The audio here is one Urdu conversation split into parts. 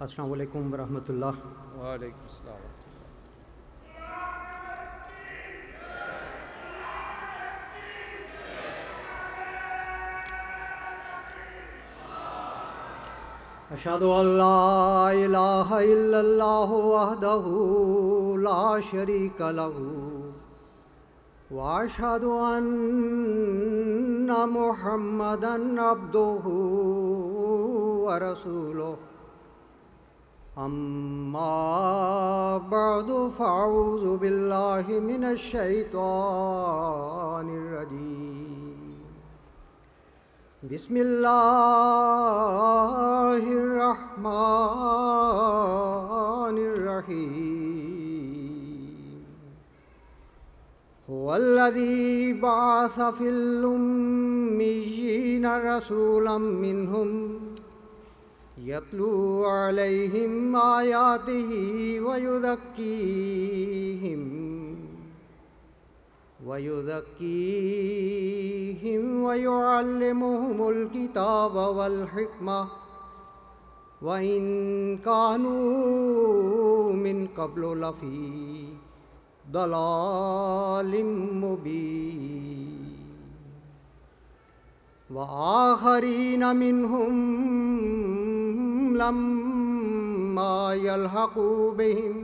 السلام علیکم ورحمۃ اللہ۔ وعلیکم السلام ورحمۃ اشہد ان لا الہ الا اللہ وحدہ لا شریک لہ واشہد ان محمدا عبدہ ورسولہ اما بعد فاعوذ باللہ من الشیطان الرجیم بسم اللہ الرحمن الرحیم هو الذی بعث فی الأمیین رسولا منہم یتلو علیہم آیاتہ ویزکیہم ویعلمہم الکتاب والحکمہ وإن كانوا من قبل لفی ضلال مبین وآخرین منہم لما يلحقوا بهم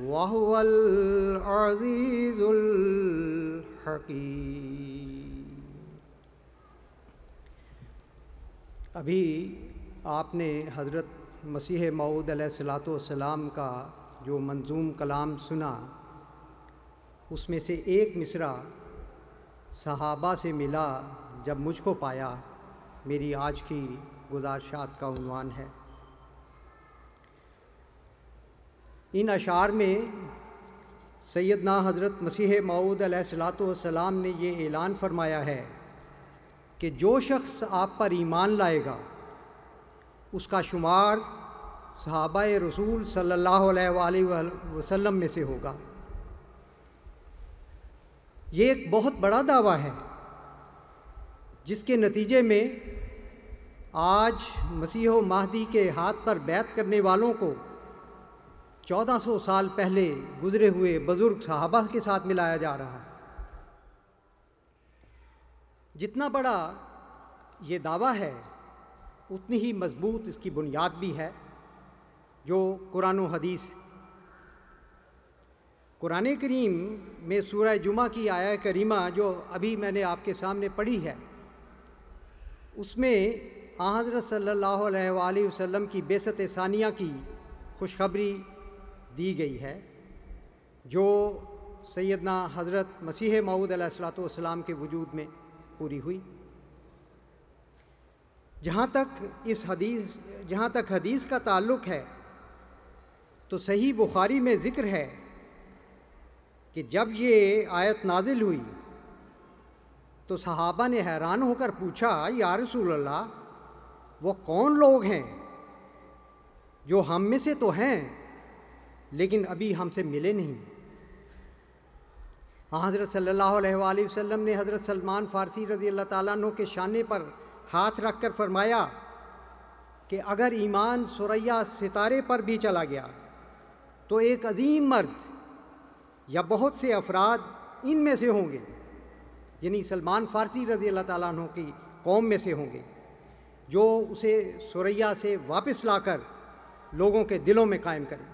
وهو العزیز الحکیم۔ ابھی آپ نے حضرت مسیح موعود علیہ الصلاۃ والسلام کا جو منظوم کلام سنا، اس میں سے ایک مصرع صحابہ سے ملا جب مجھ کو پایا، میری آج کی گزارشات کا عنوان ہے۔ ان اشعار میں سیدنا حضرت مسیح موعود علیہ الصلاۃ والسلام نے یہ اعلان فرمایا ہے کہ جو شخص آپ پر ایمان لائے گا اس کا شمار صحابہ رسول صلی اللہ علیہ وآلہ وسلم میں سے ہوگا۔ یہ ایک بہت بڑا دعویٰ ہے جس کے نتیجے میں آج مسیح و مہدی کے ہاتھ پر بیعت کرنے والوں کو 1400 سال پہلے گزرے ہوئے بزرگ صحابہ کے ساتھ ملایا جا رہا ہے۔ جتنا بڑا یہ دعویٰ ہے اتنی ہی مضبوط اس کی بنیاد بھی ہے جو قرآن و حدیث ہے۔ قرآن کریم میں سورہ جمعہ کی آیہ کریمہ جو ابھی میں نے آپ کے سامنے پڑھی ہے، اس میں حضرت صلی اللہ علیہ وآلہ وسلم کی بعثت ثانیہ کی خوشخبری دی گئی ہے جو سیدنا حضرت مسیح موعود علیہ الصلاۃ والسلام کے وجود میں پوری ہوئی۔ جہاں تک حدیث کا تعلق ہے تو صحیح بخاری میں ذکر ہے کہ جب یہ آیت نازل ہوئی تو صحابہ نے حیران ہو کر پوچھا، یا رسول اللہ، وہ کون لوگ ہیں جو ہم میں سے تو ہیں لیکن ابھی ہم سے ملے نہیں؟ حضرت صلی اللہ علیہ وآلہ وسلم نے حضرت سلمان فارسی رضی اللہ تعالیٰ عنہ کے شانے پر ہاتھ رکھ کر فرمایا کہ اگر ایمان ثریا ستارے پر بھی چلا گیا تو ایک عظیم مرد یا بہت سے افراد ان میں سے ہوں گے، یعنی سلمان فارسی رضی اللہ تعالیٰ عنہ کی قوم میں سے ہوں گے، جو اسے ثریا سے واپس لا کر لوگوں کے دلوں میں قائم کریں۔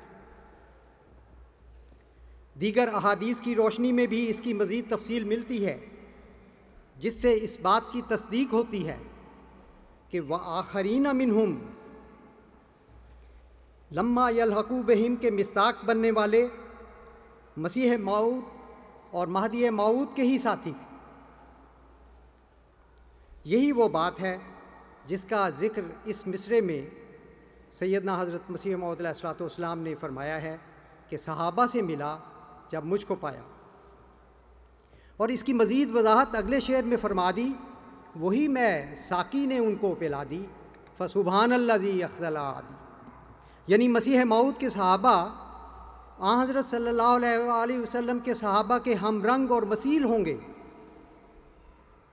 دیگر احادیث کی روشنی میں بھی اس کی مزید تفصیل ملتی ہے جس سے اس بات کی تصدیق ہوتی ہے کہ وآخرین منہم لما یلحقوا بہم کے مصداق بننے والے مسیح موعود اور مہدی موعود کے ہی ساتھی۔ یہی وہ بات ہے جس کا ذکر اس مصرعے میں سیدنا حضرت مسیح موعود علیہ الصلوۃ والسلام نے فرمایا ہے کہ صحابہ سے ملا جب مجھ کو پایا، اور اس کی مزید وضاحت اگلے شعر میں فرما دی، وہی میں ساقی نے ان کو پلا دی، فسبحان الذی یخزل عادی۔ یعنی مسیح موعود کے صحابہ حضرت صلی اللہ علیہ وآلہ وسلم کے صحابہ کے ہم رنگ اور مثیل ہوں گے۔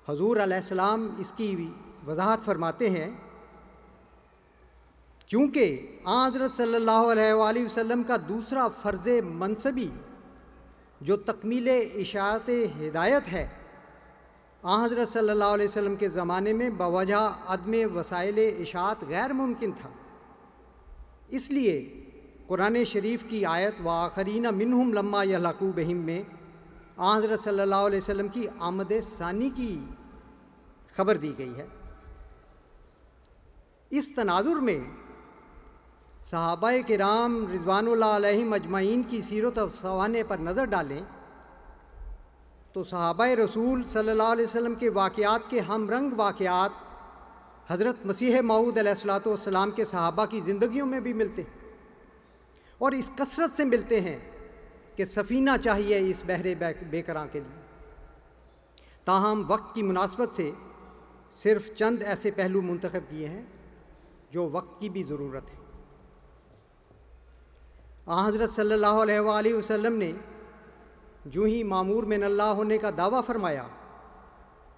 حضور علیہ السلام اس کی وضاحت فرماتے ہیں چونکہ آن حضرت صلی اللہ علیہ وآلہ وسلم کا دوسرا فرض منصبی جو تکمیل اشاعت ہدایت ہے، آن حضرت صلی اللہ علیہ وسلم کے زمانے میں بوجہ عدم وسائل اشاعت غیر ممکن تھا۔ اس لیے قرآن شریف کی آیت وآخرین منہم لما یلحقوا بہم میں آن حضرت صلی اللہ علیہ وسلم کی آمد ثانی کی خبر دی گئی ہے۔ اس تناظر میں صحابہ کرام رضوان اللہ علیہم اجمعین کی سیرت و سوانح پر نظر ڈالیں تو صحابہ رسول صلی اللہ علیہ وسلم کے واقعات کے ہم رنگ واقعات حضرت مسیح موعود علیہ الصلوۃ والسلام کے صحابہ کی زندگیوں میں بھی ملتے ہیں، اور اس کثرت سے ملتے ہیں کہ سفینہ چاہیے اس بحر بے کراں کے لیے۔ تاہم وقت کی مناسبت سے صرف چند ایسے پہلو منتخب کیے ہیں جو وقت کی بھی ضرورت ہے۔ آن حضرت صلی اللہ علیہ وآلہ وسلم نے جو ہی معمور من اللہ ہونے کا دعویٰ فرمایا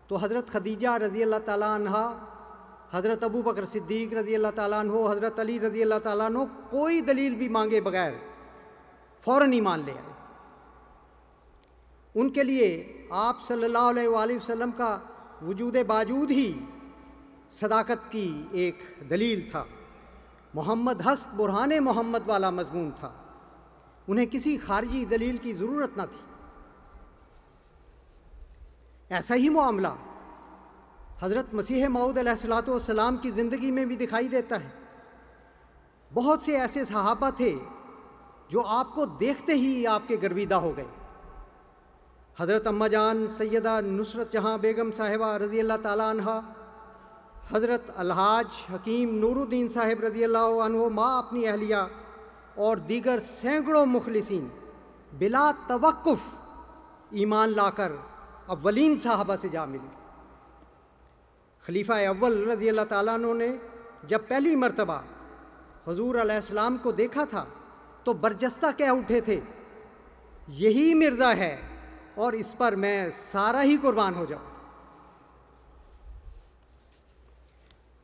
تو حضرت خدیجہ رضی اللہ تعالیٰ عنہا، حضرت ابو بکر صدیق رضی اللہ تعالیٰ عنہ، حضرت علی رضی اللہ تعالیٰ عنہ کوئی دلیل بھی مانگے بغیر فوراً ایمان لے آئے۔ ان کے لیے آپ صلی اللہ علیہ وآلہ وسلم کا وجود باوجود ہی صداقت کی ایک دلیل تھا، محمد ہست برہان محمد والا مضمون تھا، انہیں کسی خارجی دلیل کی ضرورت نہ تھی۔ ایسا ہی معاملہ حضرت مسیح موعود علیہ الصلوۃ والسلام کی زندگی میں بھی دکھائی دیتا ہے۔ بہت سے ایسے صحابہ تھے جو آپ کو دیکھتے ہی آپ کے گرویدہ ہو گئے۔ حضرت اماں جان سیدہ نصرت جہاں بیگم صاحبہ رضی اللہ تعالیٰ عنہا، حضرت الحاج حکیم نور الدین صاحب رضی اللہ عنہ ماں اپنی اہلیہ اور دیگر سینکڑوں مخلصین بلا توقف ایمان لا کر اولین صحابہ سے جا ملی۔ خلیفہ اول رضی اللہ تعالیٰ عنہ نے جب پہلی مرتبہ حضور علیہ السلام کو دیکھا تھا تو برجستہ کہہ اٹھے تھے، یہی مرزا ہے اور اس پر میں سارا ہی قربان ہو جاؤں۔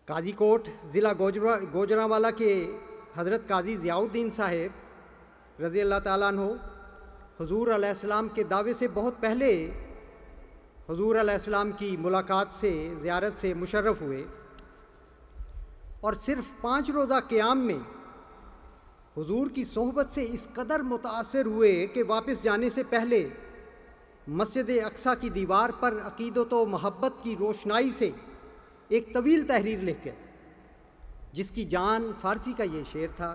قاضی کوٹ ضلع گوجرانوالہ کے حضرت قاضی ضیاء الدین صاحب رضی اللہ تعالیٰ عنہ حضور علیہ السلام کے دعوے سے بہت پہلے حضور علیہ السلام کی ملاقات سے، زیارت سے مشرف ہوئے، اور صرف 5 روزہ قیام میں حضور کی صحبت سے اس قدر متاثر ہوئے کہ واپس جانے سے پہلے مسجد اقصیٰ کی دیوار پر عقیدت و محبت کی روشنائی سے ایک طویل تحریر لکھ گئے، جس کی جان فارسی کا یہ شعر تھا،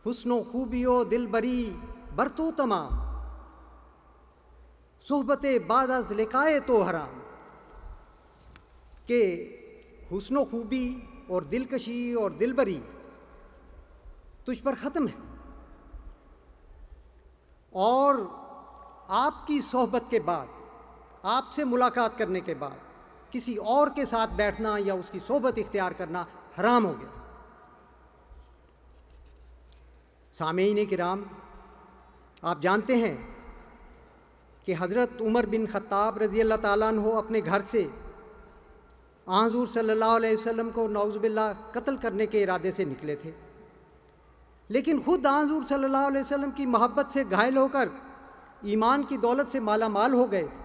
حسن و خوبی و دل بری بر تو تمام، صحبت بعد از لقائے تو حرام، کہ حسن و خوبی اور دلکشی اور دلبری تجھ پر ختم ہے، اور آپ کی صحبت کے بعد، آپ سے ملاقات کرنے کے بعد کسی اور کے ساتھ بیٹھنا یا اس کی صحبت اختیار کرنا حرام ہو گیا۔ سامعین کرام، آپ جانتے ہیں کہ حضرت عمر بن خطاب رضی اللہ تعالیٰ عنہ اپنے گھر سے آن حضور صلی اللہ علیہ وسلم کو نعوذ باللہ قتل کرنے کے ارادے سے نکلے تھے، لیکن خود آن حضور صلی اللہ علیہ وسلم کی محبت سے گھائل ہو کر ایمان کی دولت سے مالا مال ہو گئے تھے۔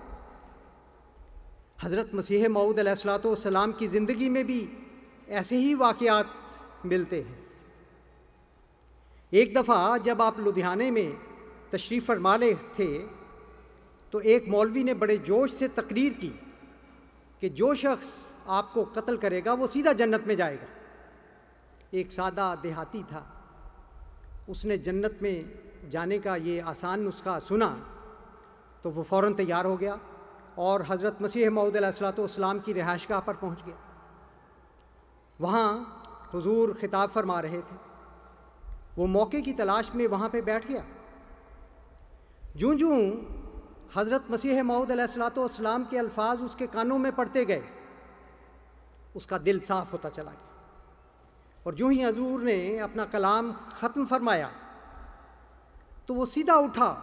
حضرت مسیح موعود علیہ الصلوۃ والسلام کی زندگی میں بھی ایسے ہی واقعات ملتے ہیں۔ ایک دفعہ جب آپ لدھیانے میں تشریف فرما لے تھے تو ایک مولوی نے بڑے جوش سے تقریر کی کہ جو شخص آپ کو قتل کرے گا وہ سیدھا جنت میں جائے گا۔ ایک سادہ دیہاتی تھا، اس نے جنت میں جانے کا یہ آسان نسخہ سنا تو وہ فوراً تیار ہو گیا اور حضرت مسیح موعود علیہ الصلوۃ والسلام کی رہائش گاہ پر پہنچ گیا۔ وہاں حضور خطاب فرما رہے تھے، وہ موقع کی تلاش میں وہاں پہ بیٹھ گیا۔ جوں جوں حضرت مسیح موعود علیہ الصلوۃ والسلام کے الفاظ اس کے کانوں میں پڑتے گئے، اس کا دل صاف ہوتا چلا گیا، اور جو ہی حضور نے اپنا کلام ختم فرمایا تو وہ سیدھا اٹھا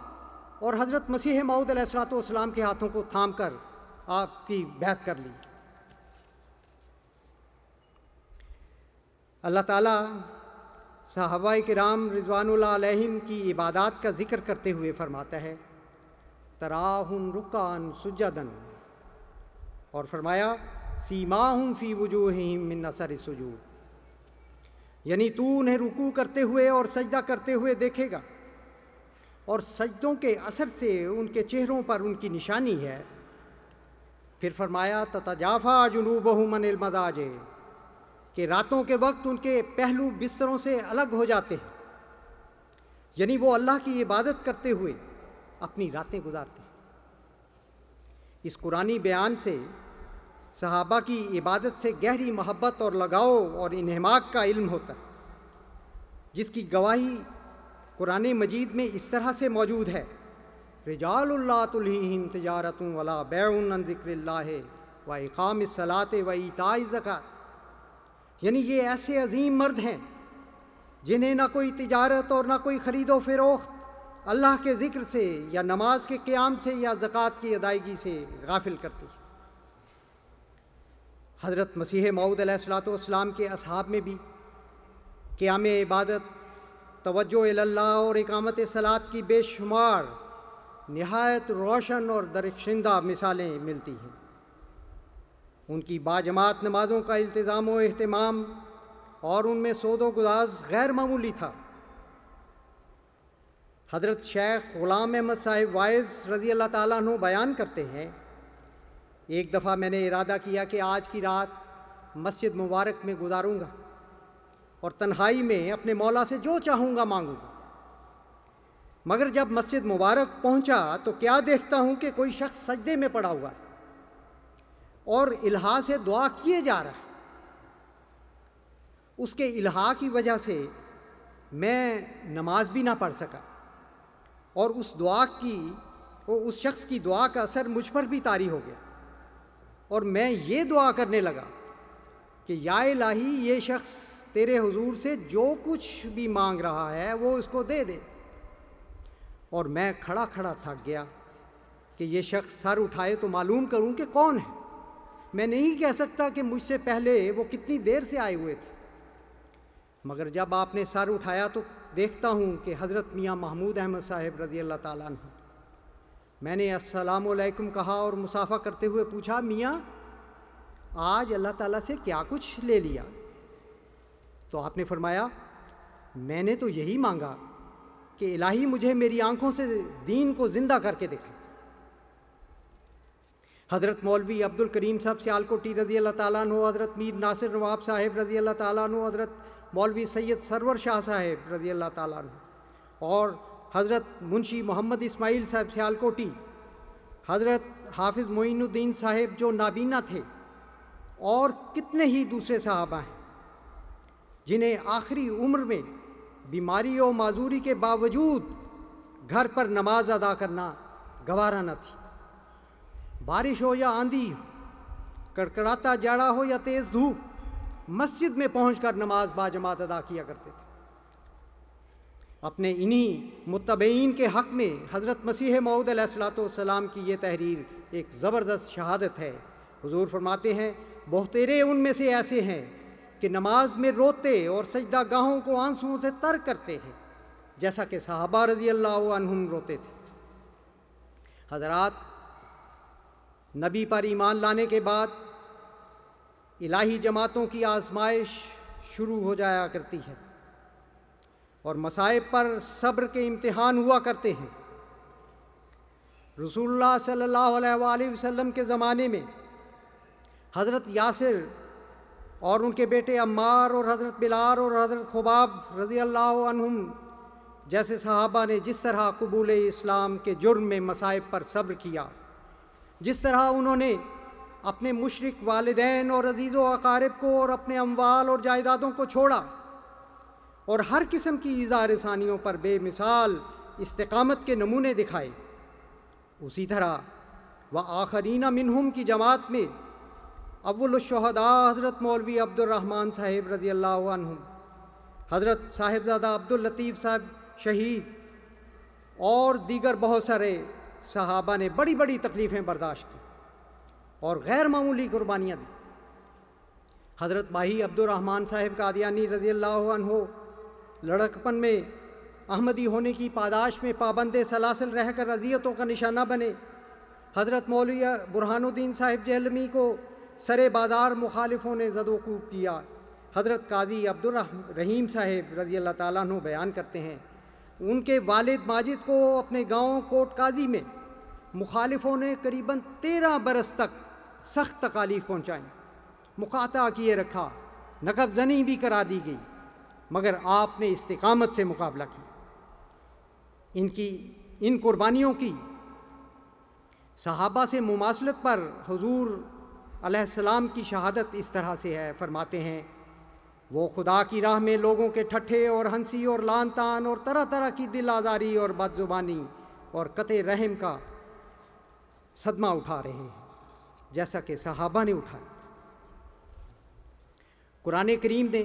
اور حضرت مسیح موعود علیہ الصلوۃ والسلام کے ہاتھوں کو تھام کر آپ کی بیعت کر لی۔ اللہ تعالیٰ صحابہ کرام رضوان اللہ علیہم کی عبادات کا ذکر کرتے ہوئے فرماتا ہے تراہم رکعن سجدن، اور فرمایا سیماہم فی وجوہہم من اثر السجود، یعنی تو انہیں رکوع کرتے ہوئے اور سجدہ کرتے ہوئے دیکھے گا، اور سجدوں کے اثر سے ان کے چہروں پر ان کی نشانی ہے۔ پھر فرمایا تتجافا جنوبہم عن المضاجع، کہ راتوں کے وقت ان کے پہلو بستروں سے الگ ہو جاتے ہیں، یعنی وہ اللہ کی عبادت کرتے ہوئے اپنی راتیں گزارتے ہیں۔ اس قرآنی بیان سے صحابہ کی عبادت سے گہری محبت اور لگاؤ اور انہماک کا علم ہوتا ہے، جس کی گواہی قرآن مجید میں اس طرح سے موجود ہے رجال لا تلہیہم تجارۃ ولا بیع عن ذکر اللہ واقام الصلاۃ وایتاء الزکوٰۃ، یعنی یہ ایسے عظیم مرد ہیں جنہیں نہ کوئی تجارت اور نہ کوئی خرید و فروخت اللہ کے ذکر سے یا نماز کے قیام سے یا زکوٰۃ کی ادائیگی سے غافل کرتی ہے۔ حضرت مسیح موعود علیہ الصلوۃ والسلام کے اصحاب میں بھی قیام عبادت، توجہ الی اللہ اور اقامت صلاۃ کی بے شمار نہایت روشن اور درخشندہ مثالیں ملتی ہیں۔ ان کی باجماعت نمازوں کا التزام و اہتمام اور ان میں سود و گداز غیر معمولی تھا۔ حضرت شیخ غلام احمد صاحب وائز رضی اللہ تعالیٰ عنہ بیان کرتے ہیں ایک دفعہ میں نے ارادہ کیا کہ آج کی رات مسجد مبارک میں گزاروں گا اور تنہائی میں اپنے مولا سے جو چاہوں گا مانگوں گا، مگر جب مسجد مبارک پہنچا تو کیا دیکھتا ہوں کہ کوئی شخص سجدے میں پڑا ہوا ہے اور الہا سے دعا کیے جا رہا ہے۔ اس کے الہا کی وجہ سے میں نماز بھی نہ پڑھ سکا، اور اس شخص کی دعا کا اثر مجھ پر بھی طاری ہو گیا، اور میں یہ دعا کرنے لگا کہ یا الہی یہ شخص تیرے حضور سے جو کچھ بھی مانگ رہا ہے وہ اس کو دے دے۔ اور میں کھڑا کھڑا تھک گیا کہ یہ شخص سر اٹھائے تو معلوم کروں کہ کون ہے۔ میں نہیں کہہ سکتا کہ مجھ سے پہلے وہ کتنی دیر سے آئے ہوئے تھے، مگر جب آپ نے سر اٹھایا تو دیکھتا ہوں کہ حضرت میاں محمود احمد صاحب رضی اللہ تعالیٰ عنہ۔ میں نے السلام علیکم کہا اور مصافحہ کرتے ہوئے پوچھا میاں آج اللہ تعالیٰ سے کیا کچھ لے لیا؟ تو آپ نے فرمایا میں نے تو یہی مانگا کہ الہی مجھے میری آنکھوں سے دین کو زندہ کر کے دکھا۔ حضرت مولوی عبد الکریم صاحب سیالکوٹی رضی اللہ تعالیٰ عنہ، حضرت میر ناصر نواب صاحب رضی اللہ تعالیٰ عنہ، حضرت مولوی سید سرور شاہ صاحب رضی اللہ تعالیٰ عنہ، اور حضرت منشی محمد اسماعیل صاحب سیالکوٹی، حضرت حافظ معین الدین صاحب جو نابینا تھے، اور کتنے ہی دوسرے صحابہ ہیں جنہیں آخری عمر میں بیماری و معذوری کے باوجود گھر پر نماز ادا کرنا گوارا نہ تھی۔ بارش ہو یا آندھی ہو، کڑکڑاتا جاڑا ہو یا تیز دھوپ، مسجد میں پہنچ کر نماز باجماعت ادا کیا کرتے تھے۔ اپنے انہی متبعین کے حق میں حضرت مسیح موعود علیہ الصلوۃ والسلام کی یہ تحریر ایک زبردست شہادت ہے۔ حضور فرماتے ہیں بہتیرے ان میں سے ایسے ہیں کہ نماز میں روتے اور سجدہ گاہوں کو آنسوؤں سے تر کرتے ہیں، جیسا کہ صحابہ رضی اللہ عنہم روتے تھے۔ حضرات، نبی پر ایمان لانے کے بعد الہی جماعتوں کی آزمائش شروع ہو جایا کرتی ہے اور مصائب پر صبر کے امتحان ہوا کرتے ہیں۔ رسول اللہ صلی اللہ علیہ وآلہ وسلم کے زمانے میں حضرت یاسر اور ان کے بیٹے عمار اور حضرت بلال اور حضرت خباب رضی اللہ عنہم جیسے صحابہ نے جس طرح قبول اسلام کے جرم میں مصائب پر صبر کیا، جس طرح انہوں نے اپنے مشرک والدین اور عزیز و اقارب کو اور اپنے اموال اور جائیدادوں کو چھوڑا اور ہر قسم کی ایذا رسانیوں پر بے مثال استقامت کے نمونے دکھائے، اسی طرح وآخرین منہم کی جماعت میں اول الشہداء حضرت مولوی عبد الرحمن صاحب رضی اللہ عنہ، حضرت صاحبزادہ عبد اللطیف صاحب شہید اور دیگر بہت سارے صحابہ نے بڑی بڑی تکلیفیں برداشت کی اور غیر معمولی قربانیاں دی۔ حضرت بھائی عبد الرحمن صاحب قادیانی رضی اللہ عنہ لڑکپن میں احمدی ہونے کی پاداش میں پابند سلاسل رہ کر اذیتوں کا نشانہ بنے، حضرت مولوی برہان الدین صاحب جہلمی کو سرے بازار مخالفوں نے زد و کوب کیا۔ حضرت قاضی عبدالرحیم صاحب رضی اللہ تعالیٰ عنہ بیان کرتے ہیں، ان کے والد ماجد کو اپنے گاؤں کوٹ قاضی میں مخالفوں نے قریباً 13 برس تک سخت تکالیف پہنچائیں، مقاطعہ کیے رکھا، نقب زنی بھی کرا دی گئی، مگر آپ نے استقامت سے مقابلہ کیا۔ ان قربانیوں کی صحابہ سے مماثلت پر حضور علیہ السلام کی شہادت اس طرح سے ہے، فرماتے ہیں وہ خدا کی راہ میں لوگوں کے ٹھٹھے اور ہنسی اور لان تان اور طرح طرح کی دل آزاری اور بد زبانی اور قطع رحم کا صدمہ اٹھا رہے ہیں جیسا کہ صحابہ نے اٹھایا۔ قرآن کریم نے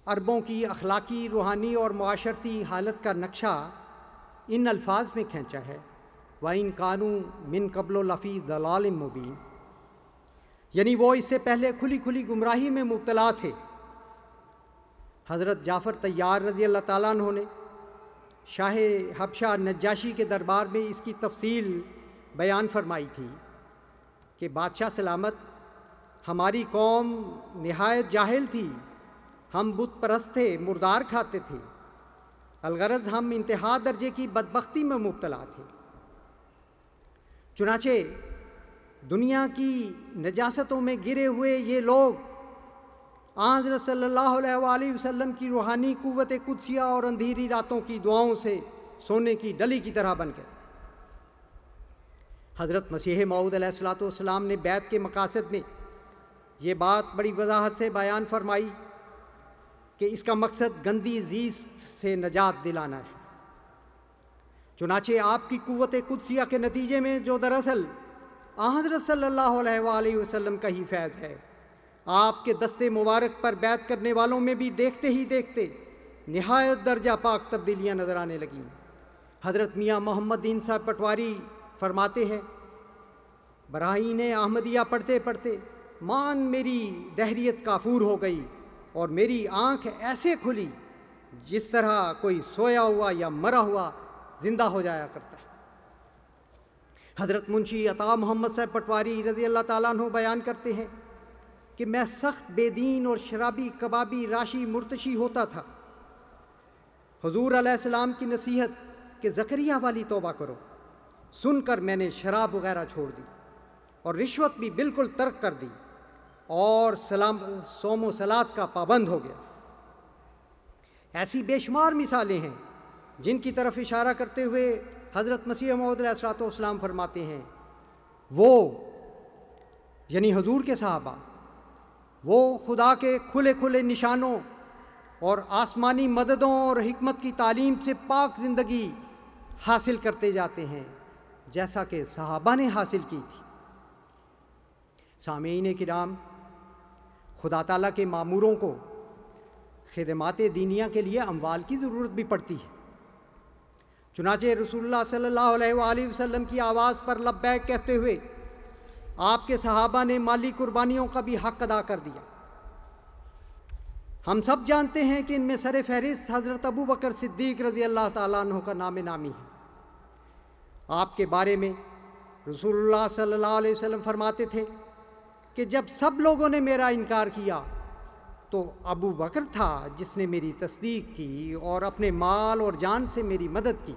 عربوں کی اخلاقی، روحانی اور معاشرتی حالت کا نقشہ ان الفاظ میں کھینچا ہے، وَإِن كَانُوا مِن قَبْلُ لَفِي ضَلَالٍ مُبِينٍ، یعنی وہ اس سے پہلے کھلی کھلی گمراہی میں مبتلا تھے۔ حضرت جعفر طیار رضی اللہ تعالیٰ عنہ نے شاہ حبشہ نجاشی کے دربار میں اس کی تفصیل بیان فرمائی تھی کہ بادشاہ سلامت، ہماری قوم نہایت جاہل تھی، ہم بت پرست تھے، مردار کھاتے تھے، الغرض ہم انتہا درجے کی بدبختی میں مبتلا تھے۔ چنانچہ دنیا کی نجاستوں میں گرے ہوئے یہ لوگ حضرت صلی اللہ علیہ وآلہ وسلم کی روحانی قوت قدسیہ اور اندھیری راتوں کی دعاؤں سے سونے کی ڈلی کی طرح بن گئے۔ حضرت مسیح موعود علیہ الصلوۃ والسلام نے بیعت کے مقاصد میں یہ بات بڑی وضاحت سے بیان فرمائی کہ اس کا مقصد گندی زیست سے نجات دلانا ہے۔ چنانچہ آپ کی قوت قدسیہ کے نتیجے میں جو دراصل حضرت صلی اللہ علیہ وآلہ وسلم کا ہی فیض ہے، آپ کے دستے مبارک پر بیعت کرنے والوں میں بھی دیکھتے ہی دیکھتے نہایت درجہ پاک تبدیلیاں نظر آنے لگیں۔ حضرت میاں محمد دین صاحب پٹواری فرماتے ہیں، براہین احمدیہ پڑھتے پڑھتے مان میری دہریت کافور ہو گئی اور میری آنکھ ایسے کھلی جس طرح کوئی سویا ہوا یا مرا ہوا زندہ ہو جایا کرتا ہے۔ حضرت منشی عطا محمد صاحب پٹواری رضی اللہ تعالیٰ عنہ بیان کرتے ہیں کہ میں سخت بے دین اور شرابی، کبابی، راشی، مرتشی ہوتا تھا۔ حضور علیہ السلام کی نصیحت کہ زکریا والی توبہ کرو سن کر میں نے شراب وغیرہ چھوڑ دی اور رشوت بھی بالکل ترک کر دی اور صوم و صلات کا پابند ہو گیا۔ ایسی بے شمار مثالیں ہیں جن کی طرف اشارہ کرتے ہوئے حضرت مسیح موعود علیہ الصلوۃ والسلام فرماتے ہیں وہ یعنی حضور کے صحابہ وہ خدا کے کھلے کھلے نشانوں اور آسمانی مددوں اور حکمت کی تعلیم سے پاک زندگی حاصل کرتے جاتے ہیں جیسا کہ صحابہ نے حاصل کی تھی۔ سامعین کرام، خدا تعالیٰ کے ماموروں کو خدمات دینیہ کے لیے اموال کی ضرورت بھی پڑتی ہے۔ چنانچہ رسول اللہ صلی اللہ علیہ وآلہ وسلم کی آواز پر لبیک کہتے ہوئے آپ کے صحابہ نے مالی قربانیوں کا بھی حق ادا کر دیا۔ ہم سب جانتے ہیں کہ ان میں سر فہرست حضرت ابو بکر صدیق رضی اللہ تعالیٰ عنہ کا نام نامی ہے۔ آپ کے بارے میں رسول اللہ صلی اللہ علیہ وسلم فرماتے تھے کہ جب سب لوگوں نے میرا انکار کیا تو ابو بکر تھا جس نے میری تصدیق کی اور اپنے مال اور جان سے میری مدد کی۔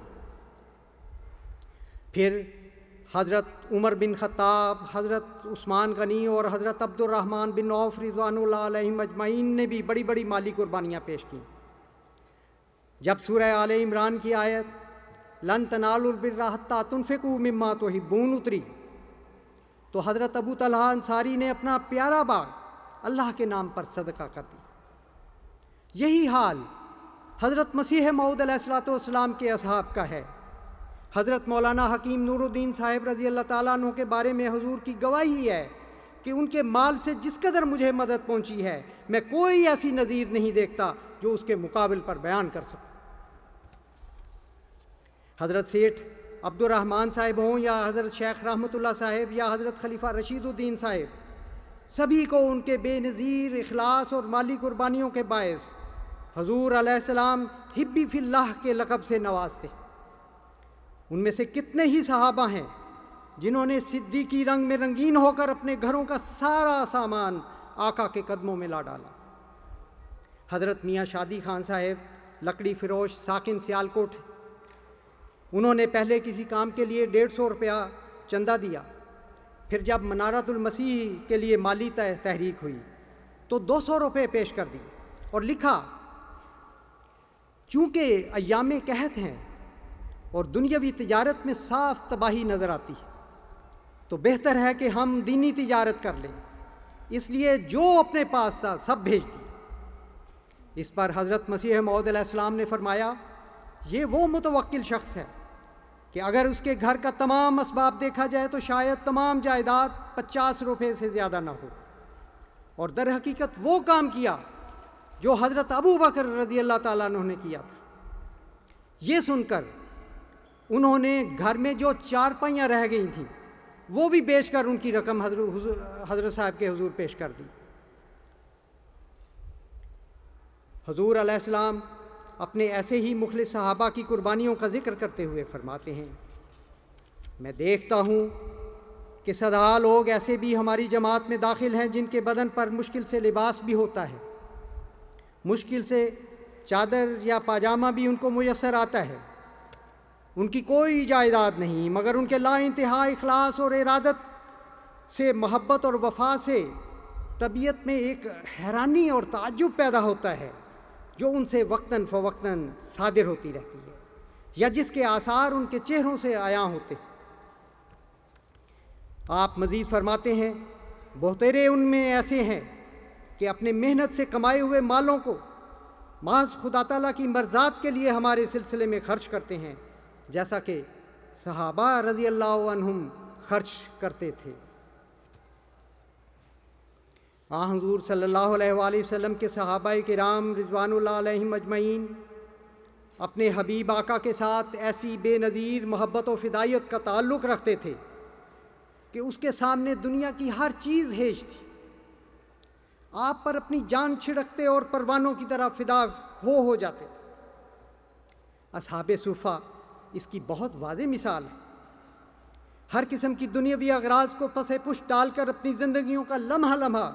پھر حضرت عمر بن خطاب، حضرت عثمان غنی اور حضرت عبد الرحمن بن عوف رضوان اللہ علیہم اجمعین نے بھی بڑی بڑی مالی قربانیاں پیش کیں۔ جب سورہ آل عمران کی آیت لن تنالوا البر حتی تنفقوا مما تحبون اتری تو حضرت ابو طلحہ انصاری نے اپنا پیارا باغ اللہ کے نام پر صدقہ کر دیا۔ یہی حال حضرت مسیح موعود علیہ الصلوۃ والسلام کے اصحاب کا ہے۔ حضرت مولانا حکیم نور الدین صاحب رضی اللہ تعالیٰ عنہ کے بارے میں حضور کی گواہی ہے کہ ان کے مال سے جس قدر مجھے مدد پہنچی ہے میں کوئی ایسی نظیر نہیں دیکھتا جو اس کے مقابل پر بیان کر سکوں۔ حضرت سیٹھ عبد الرحمن صاحب ہوں یا حضرت شیخ رحمۃ اللہ صاحب یا حضرت خلیفہ رشید الدین صاحب، سبھی کو ان کے بے نظیر اخلاص اور مالی قربانیوں کے باعث حضور علیہ السلام حبی فی اللہ کے لقب سے نوازتے۔ ان میں سے کتنے ہی صحابہ ہیں جنہوں نے صدیقی رنگ میں رنگین ہو کر اپنے گھروں کا سارا سامان آقا کے قدموں میں لا ڈالا۔ حضرت میاں شادی خان صاحب لکڑی فروش ساکن سیالکوٹ، انہوں نے پہلے کسی کام کے لیے 150 روپیہ چندہ دیا، پھر جب منارۃ المسیح کے لیے مالی تحریک ہوئی تو 200 روپے پیش کر دی اور لکھا، چونکہ ایام قحط ہیں اور دنیاوی تجارت میں صاف تباہی نظر آتی ہے تو بہتر ہے کہ ہم دینی تجارت کر لیں، اس لیے جو اپنے پاس تھا سب بھیج دی۔ اس پر حضرت مسیح موعود علیہ السلام نے فرمایا، یہ وہ متوکل شخص ہے کہ اگر اس کے گھر کا تمام اسباب دیکھا جائے تو شاید تمام جائیداد 50 روپے سے زیادہ نہ ہو، اور در حقیقت وہ کام کیا جو حضرت ابو بکر رضی اللہ تعالیٰ عنہ نے کیا تھا۔ یہ سن کر انہوں نے گھر میں جو چارپائیاں رہ گئی تھیں وہ بھی بیچ کر ان کی رقم حضرت صاحب کے حضور پیش کر دی۔ حضور علیہ السلام اپنے ایسے ہی مخلص صحابہ کی قربانیوں کا ذکر کرتے ہوئے فرماتے ہیں، میں دیکھتا ہوں کہ سدھا لوگ ایسے بھی ہماری جماعت میں داخل ہیں جن کے بدن پر مشکل سے لباس بھی ہوتا ہے، مشکل سے چادر یا پاجامہ بھی ان کو میسر آتا ہے، ان کی کوئی جائیداد نہیں، مگر ان کے لا انتہا اخلاص اور ارادت سے، محبت اور وفا سے طبیعت میں ایک حیرانی اور تعجب پیدا ہوتا ہے جو ان سے وقتاً فوقتاً صادر ہوتی رہتی ہے، یا جس کے آثار ان کے چہروں سے عیاں ہوتے ہیں۔ آپ مزید فرماتے ہیں، بہترے ان میں ایسے ہیں کہ اپنے محنت سے کمائے ہوئے مالوں کو محض خدا تعالیٰ کی مرضات کے لیے ہمارے سلسلے میں خرچ کرتے ہیں، جیسا کہ صحابہ رضی اللہ عنہم خرچ کرتے تھے۔ حضور صلی اللہ علیہ وآلہ وسلم کے صحابہ کرام رضوان اللہ علیہم اجمعین اپنے حبیب آقا کے ساتھ ایسی بے نظیر محبت و فدائیت کا تعلق رکھتے تھے کہ اس کے سامنے دنیا کی ہر چیز ہیج تھی۔ آپ پر اپنی جان چھڑکتے اور پروانوں کی طرح فدا ہو جاتے تھے۔ اصحاب صوفہ اس کی بہت واضح مثال ہے۔ ہر قسم کی دنیاوی اغراض کو پس پش ڈال کر اپنی زندگیوں کا لمحہ لمحہ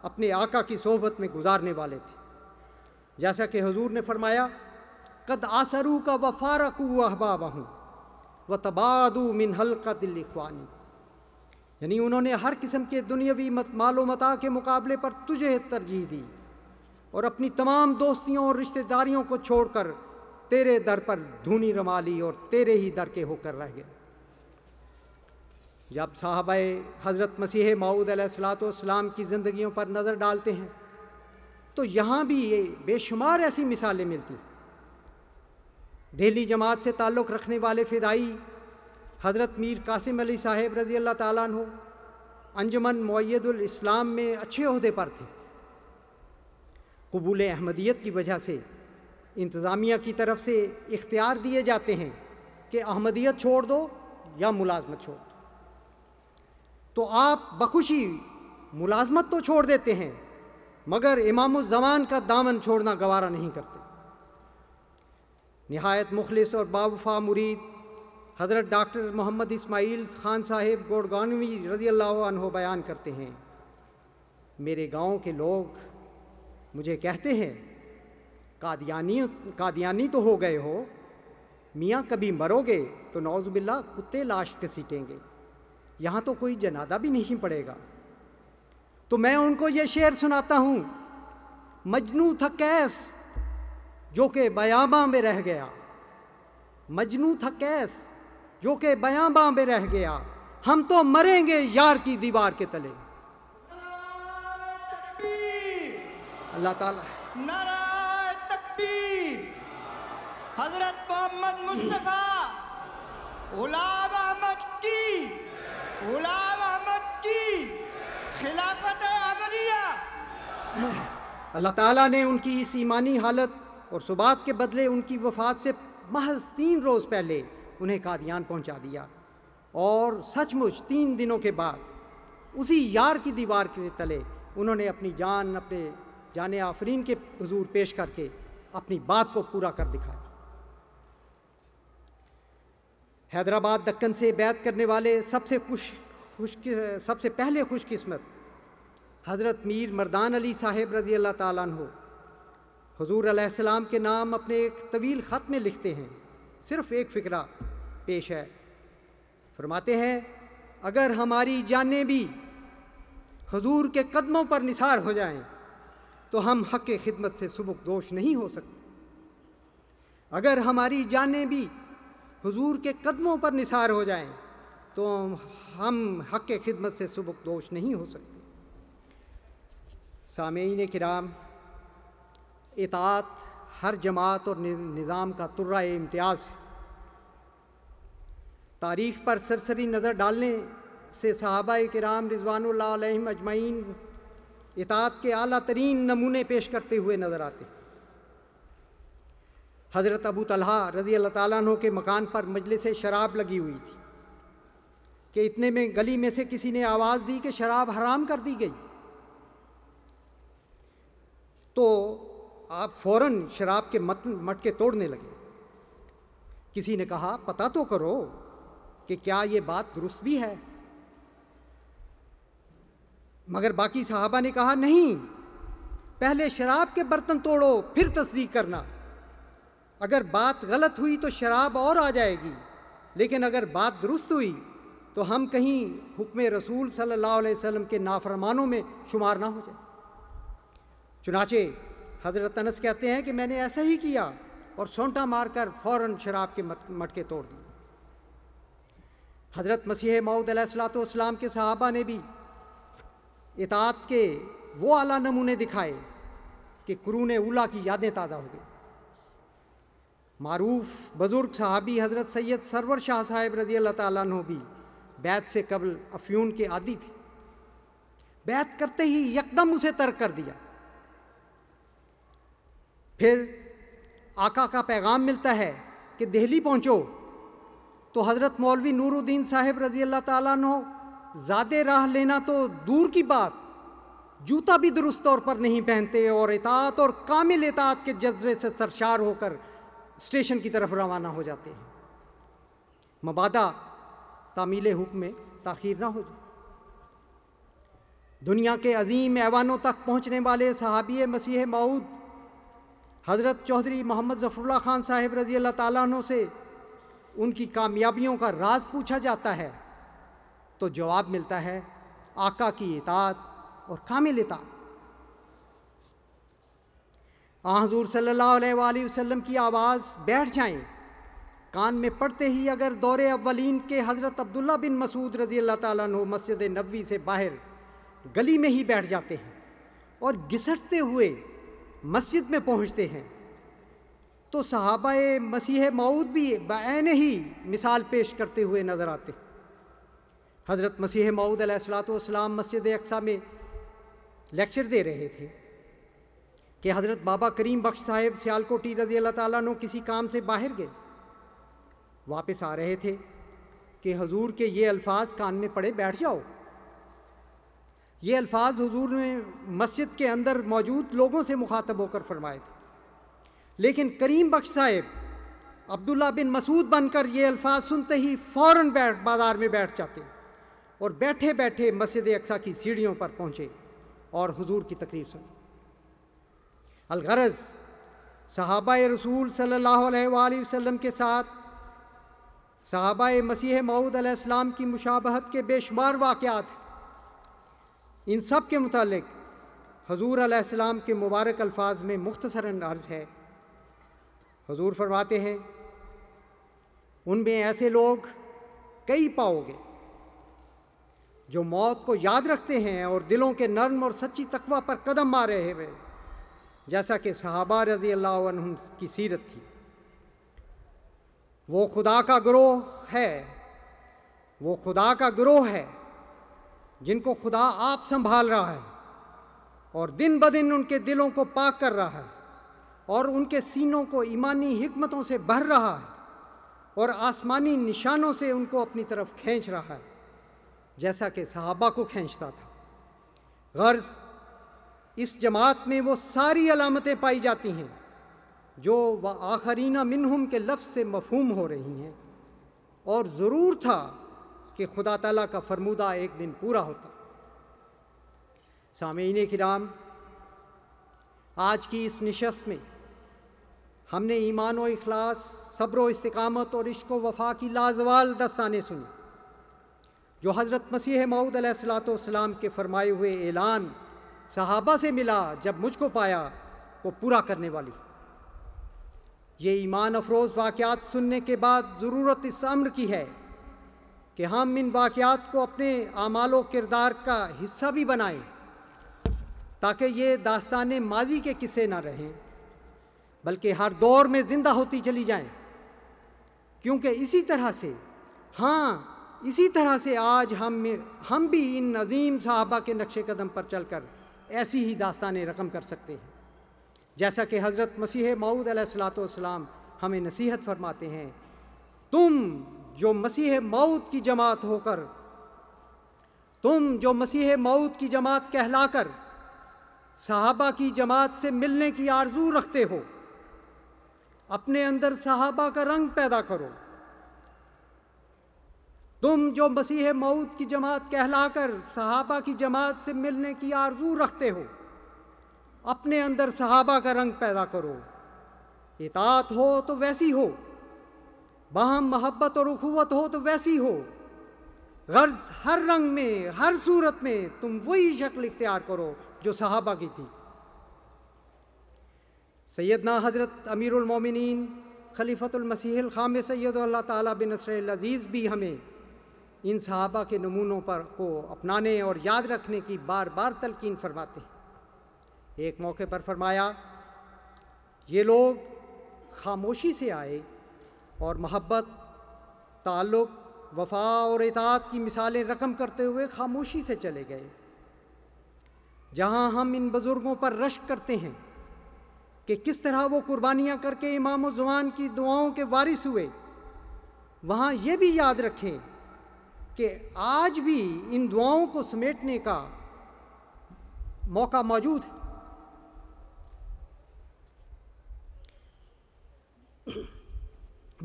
اپنے آقا کی صحبت میں گزارنے والے تھے، جیسا کہ حضور نے فرمایا، قد آثروک وفارقوا احبابہم وتباعدوا من حلقۃ الاخوان، یعنی انہوں نے ہر قسم کے دنیاوی مال و متاع کے مقابلے پر تجھے ترجیح دی اور اپنی تمام دوستیوں اور رشتہ داریوں کو چھوڑ کر تیرے در پر دھونی رما لی اور تیرے ہی در کے ہو کر رہ گئے۔ جب صحابہ حضرت مسیح موعود علیہ الصلوۃ والسلام کی زندگیوں پر نظر ڈالتے ہیں تو یہاں بھی یہ بے شمار ایسی مثالیں ملتی۔ دہلی جماعت سے تعلق رکھنے والے فدائی حضرت میر قاسم علی صاحب رضی اللہ تعالیٰ عنہ انجمن مؤید الاسلام میں اچھے عہدے پر تھے۔ قبول احمدیت کی وجہ سے انتظامیہ کی طرف سے اختیار دیے جاتے ہیں کہ احمدیت چھوڑ دو یا ملازمت چھوڑ دو، تو آپ بخوشی ملازمت تو چھوڑ دیتے ہیں مگر امام الزمان کا دامن چھوڑنا گوارا نہیں کرتے۔ نہایت مخلص اور باوفا مرید حضرت ڈاکٹر محمد اسماعیل خان صاحب گوڑگانوی رضی اللہ عنہ بیان کرتے ہیں، میرے گاؤں کے لوگ مجھے کہتے ہیں، قادیانی تو ہو گئے ہو، میاں کبھی مرو گے تو نعوذ باللہ کتے لاش گھسیٹیں گے، یہاں تو کوئی جنازہ بھی نہیں پڑے گا۔ تو میں ان کو یہ شعر سناتا ہوں، مجنوں تھا کیس جو کہ بیاباں میں رہ گیا، مجنوں تھا کیس جو کہ بیاباں میں رہ گیا، ہم تو مریں گے یار کی دیوار کے تلے۔ اللہ تعالیٰ نعرہ تکبیر، حضرت محمد مصطفیٰ غلام احمد کی، غلام احمد کی خلافت احمدیہ۔ اللہ تعالیٰ نے ان کی اس ایمانی حالت اور ثبات کے بدلے ان کی وفات سے محض 3 روز پہلے انہیں قادیان پہنچا دیا، اور سچ مچ 3 دنوں کے بعد اسی یار کی دیوار کے تلے انہوں نے اپنی جان اپنے جان آفرین کے حضور پیش کر کے اپنی بات کو پورا کر دکھایا۔ حیدرآباد دکن سے بیعت کرنے والے سب سے پہلے خوش قسمت حضرت میر مردان علی صاحب رضی اللہ تعالیٰ عنہ حضور علیہ السلام کے نام اپنے ایک طویل خط میں لکھتے ہیں۔ صرف ایک فقرہ پیش ہے۔ فرماتے ہیں اگر ہماری جانیں بھی حضور کے قدموں پر نثار ہو جائیں تو ہم حق خدمت سے سبکدوش نہیں ہو سکتے۔ اگر ہماری جانیں بھی حضور کے قدموں پر نثار ہو جائیں تو ہم حق خدمت سے سبکدوش نہیں ہو سکتے۔ سامعین کرام، اطاعت ہر جماعت اور نظام کا ترہ امتیاز ہے۔ تاریخ پر سرسری نظر ڈالنے سے صحابہ کرام رضوان اللہ علیہم اجمعین اطاعت کے اعلیٰ ترین نمونے پیش کرتے ہوئے نظر آتے ہیں۔ حضرت ابو طلحہ رضی اللہ تعالیٰ عنہ کے مکان پر مجلس شراب لگی ہوئی تھی کہ اتنے میں گلی میں سے کسی نے آواز دی کہ شراب حرام کر دی گئی، تو آپ فوراً شراب کے مٹکے توڑنے لگے۔ کسی نے کہا پتہ تو کرو کہ کیا یہ بات درست بھی ہے، مگر باقی صحابہ نے کہا نہیں، پہلے شراب کے برتن توڑو پھر تصدیق کرنا۔ اگر بات غلط ہوئی تو شراب اور آ جائے گی، لیکن اگر بات درست ہوئی تو ہم کہیں حکم رسول صلی اللہ علیہ وسلم کے نافرمانوں میں شمار نہ ہو جائے۔ چنانچہ حضرت انس کہتے ہیں کہ میں نے ایسا ہی کیا اور سونٹا مار کر فوراً شراب کے مٹکے توڑ دیے۔ حضرت مسیح موعود علیہ الصلوۃ والسلام کے صحابہ نے بھی اطاعت کے وہ اعلیٰ نمونے دکھائے کہ قرون اولیٰ کی یادیں تازہ ہو گئی۔ معروف بزرگ صحابی حضرت سید سرور شاہ صاحب رضی اللہ تعالیٰ عنہ بھی بیعت سے قبل افیون کے عادی تھے۔ بیعت کرتے ہی یکدم اسے ترک کر دیا۔ پھر آقا کا پیغام ملتا ہے کہ دہلی پہنچو تو حضرت مولوی نور الدین صاحب رضی اللہ تعالیٰ عنہ زیادہ راہ لینا تو دور کی بات، جوتا بھی درست طور پر نہیں پہنتے اور اطاعت اور کامل اطاعت کے جذبے سے سرشار ہو کر اسٹیشن کی طرف روانہ ہو جاتے ہیں، مبادا تعمیل حکم میں تاخیر نہ ہو جائے۔ دنیا کے عظیم ایوانوں تک پہنچنے والے صحابی مسیح موعود حضرت چودھری محمد ظفر اللہ خان صاحب رضی اللہ تعالیٰ عنہ سے ان کی کامیابیوں کا راز پوچھا جاتا ہے تو جواب ملتا ہے آقا کی اطاعت اور کامل اطاعت۔ حضور صلی اللہ علیہ وآلہ وسلم کی آواز بیٹھ جائیں، کان میں پڑتے ہی اگر دور اولین کے حضرت عبداللہ بن مسعود رضی اللہ تعالیٰ عنہ مسجد نبوی سے باہر گلی میں ہی بیٹھ جاتے ہیں اور گھسٹتے ہوئے مسجد میں پہنچتے ہیں تو صحابہ مسیح موعود بھی بعین ہی مثال پیش کرتے ہوئے نظر آتے ہیں۔ حضرت مسیح موعود علیہ الصلوۃ والسلام مسجد اقصیٰ میں لیکچر دے رہے تھے کہ حضرت بابا کریم بخش صاحب سیالکوٹی رضی اللہ تعالیٰ عنہ کسی کام سے باہر گئے، واپس آ رہے تھے کہ حضور کے یہ الفاظ کان میں پڑے بیٹھ جاؤ۔ یہ الفاظ حضور نے مسجد کے اندر موجود لوگوں سے مخاطب ہو کر فرمائے تھے، لیکن کریم بخش صاحب عبداللہ بن مسعود بن کر یہ الفاظ سنتے ہی فوراً بازار میں بیٹھ جاتے اور بیٹھے بیٹھے مسجد اقصیٰ کی سیڑھیوں پر پہنچے اور حضور کی تقریر سنی۔ الغرض صحابہ رسول صلی اللہ علیہ وآلہ وسلم کے ساتھ صحابہ مسیح موعود علیہ السلام کی مشابہت کے بے شمار واقعات ہیں۔ ان سب کے متعلق حضور علیہ السلام کے مبارک الفاظ میں مختصراً عرض ہے۔ حضور فرماتے ہیں ان میں ایسے لوگ کئی پاؤ گے جو موت کو یاد رکھتے ہیں اور دلوں کے نرم اور سچی تقوی پر قدم مار رہے ہیں، جیسا کہ صحابہ رضی اللہ عنہم کی سیرت تھی۔ وہ خدا کا گروہ ہے جن کو خدا آپ سنبھال رہا ہے اور دن بدن ان کے دلوں کو پاک کر رہا ہے اور ان کے سینوں کو ایمانی حکمتوں سے بھر رہا ہے اور آسمانی نشانوں سے ان کو اپنی طرف کھینچ رہا ہے، جیسا کہ صحابہ کو کھینچتا تھا۔ غرض اس جماعت میں وہ ساری علامتیں پائی جاتی ہیں جو وآخرین منہم کے لفظ سے مفہوم ہو رہی ہیں، اور ضرور تھا کہ خدا تعالیٰ کا فرمودہ ایک دن پورا ہوتا۔ سامعین کرام، آج کی اس نشست میں ہم نے ایمان و اخلاص، صبر و استقامت اور عشق و وفا کی لازوال داستانیں سنی، جو حضرت مسیح موعود علیہ الصلوۃ والسلام کے فرمائے ہوئے اعلان صحابہ سے ملا جب مجھ کو پایا کو پورا کرنے والی۔ یہ ایمان افروز واقعات سننے کے بعد ضرورت اس امر کی ہے کہ ہم ان واقعات کو اپنے اعمال و کردار کا حصہ بھی بنائیں، تاکہ یہ داستانیں ماضی کے قصے نہ رہیں بلکہ ہر دور میں زندہ ہوتی چلی جائیں، کیونکہ اسی طرح سے آج ہم بھی ان عظیم صحابہ کے نقش قدم پر چل کر ایسی ہی داستانیں رقم کر سکتے ہیں، جیسا کہ حضرت مسیح موعود علیہ الصلوۃ والسلام ہمیں نصیحت فرماتے ہیں، تم جو مسیح موعود کی جماعت کہلا کر صحابہ کی جماعت سے ملنے کی آرزو رکھتے ہو، اپنے اندر صحابہ کا رنگ پیدا کرو۔ تم جو مسیح موعود کی جماعت کہلا کر صحابہ کی جماعت سے ملنے کی آرزو رکھتے ہو، اپنے اندر صحابہ کا رنگ پیدا کرو۔ اطاعت ہو تو ویسی ہو، باہم محبت اور اخوت ہو تو ویسی ہو، غرض ہر رنگ میں، ہر صورت میں تم وہی شکل اختیار کرو جو صحابہ کی تھی۔ سیدنا حضرت امیر المومنین خلیفۃ المسیح الخامس سید اللہ تعالیٰ بن نصر العزیز بھی ہمیں ان صحابہ کے نمونوں کو اپنانے اور یاد رکھنے کی بار بار تلقین فرماتے ہیں۔ ایک موقع پر فرمایا، یہ لوگ خاموشی سے آئے اور محبت، تعلق، وفا اور اطاعت کی مثالیں رقم کرتے ہوئے خاموشی سے چلے گئے۔ جہاں ہم ان بزرگوں پر رشک کرتے ہیں کہ کس طرح وہ قربانیاں کر کے امام الزمان کی دعاؤں کے وارث ہوئے، وہاں یہ بھی یاد رکھیں کہ آج بھی ان دعاؤں کو سمیٹنے کا موقع موجود ہے۔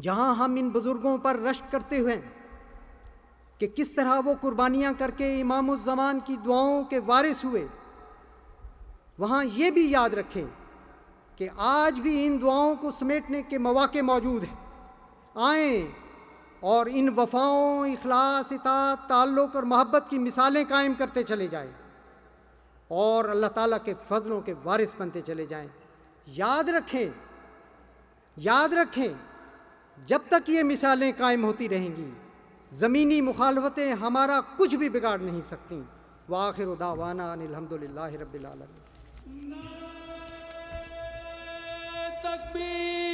جہاں ہم ان بزرگوں پر رشک کرتے ہوئے کہ کس طرح وہ قربانیاں کر کے امام الزمان کی دعاؤں کے وارث ہوئے، وہاں یہ بھی یاد رکھیں کہ آج بھی ان دعاؤں کو سمیٹنے کے مواقع موجود ہیں۔ آئیں اور ان وفاؤں، اخلاص، اطاعت، تعلق اور محبت کی مثالیں قائم کرتے چلے جائیں اور اللہ تعالیٰ کے فضلوں کے وارث بنتے چلے جائیں۔ یاد رکھیں جب تک یہ مثالیں قائم ہوتی رہیں گی، زمینی مخالفتیں ہمارا کچھ بھی بگاڑ نہیں سکتیں۔ وآخر دعوانا ان الحمدللہ رب العالمین۔ تکبیر